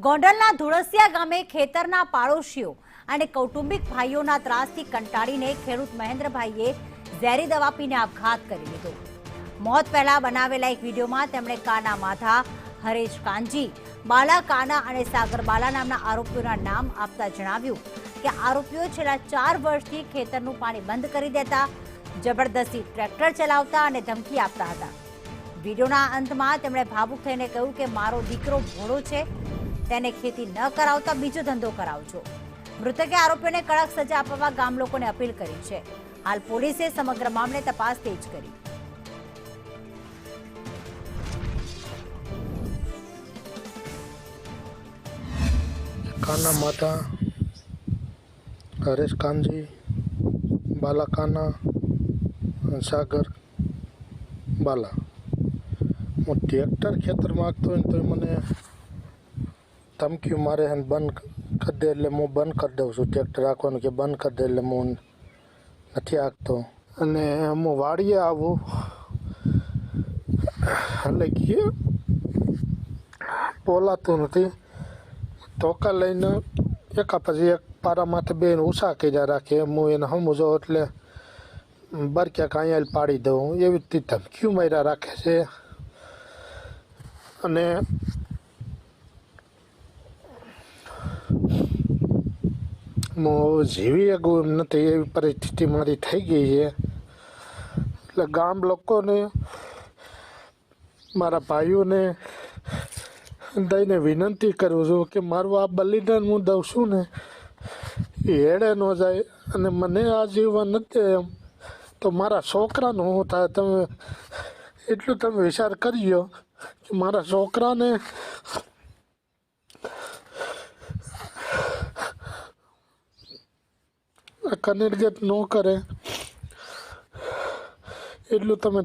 ગોંડલના ધુળસિયા ગામે ખેતરના પાડોશીઓ અને કૌટુંબિક ભાઈઓના ત્રાસથી કંટાળીને ખેડૂત મહેન્દ્રભાઈએ ઝેરી દવા પીને આપઘાત કરી લીધો। મોત પહેલા બનાવેલા એક વિડીયોમાં તેમણે કાના માધા, હરેશ કાંજી, બાલા કાના અને સાગર બાલા નામના આરોપીઓના નામ આપતા જણાવ્યું કે આરોપીઓ છેલ્લા 4 વર્ષથી ખેતરનું પાણી બંધ કરી દેતા, જબરદસ્તી ટ્રેક્ટર ચલાવતા અને ધમકી આપતા હતા। વિડીયોના અંતમાં તેમણે ભાવુક થઈને કહ્યું કે મારો દીકરો ભોળો છે, તેને ખેતી ન કરાવતા બીજો ધંધો કરાવજો। મૃતકે આરોપીઓને કડક સજા આપવા ગામ લોકોને અપીલ કરી છે। હાલ પોલીસે સમગ્ર મામલે તપાસ તેજ કરી। काना माता, हरेश कांजी, बाला काना, सागर बाला। હું ટ્રેક્ટર ખેતરમાં આગતો હોય તો મને ધમકી મારે અને બંધ કરી દે એટલે હું બંધ કરી દઉં છું। ટ્રેક્ટર રાખવાનું કે બંધ કરી દે એટલે હું નથી આગતો અને હું વાડીએ આવું એટલે કે બોલાતું નથી। ધોકા લઈને એકા પછી એક પારા માથે બેન ઉષા કર્યા રાખે, હું એને સમજો એટલે બરક્યા કાંઈ પાડી દઉં, એવી રીતે ધમકીઓ માર્યા રાખે છે। અને હું જીવી શકું એમ નથી, એવી પરિસ્થિતિ મારી થઈ ગઈ છે। એટલે ગામ લોકોને, મારા ભાઈઓને દઈને વિનંતી કરું છું કે મારું આ બલિદાન હું દઉં છું ને એ હેડે ન જાય અને મને આ જીવન નથી એમ તો મારા છોકરાનું શું થાય? તમે એટલું તમે વિચાર કરજો કે મારા છોકરાને કનેડગત ન કરે એટલું તમે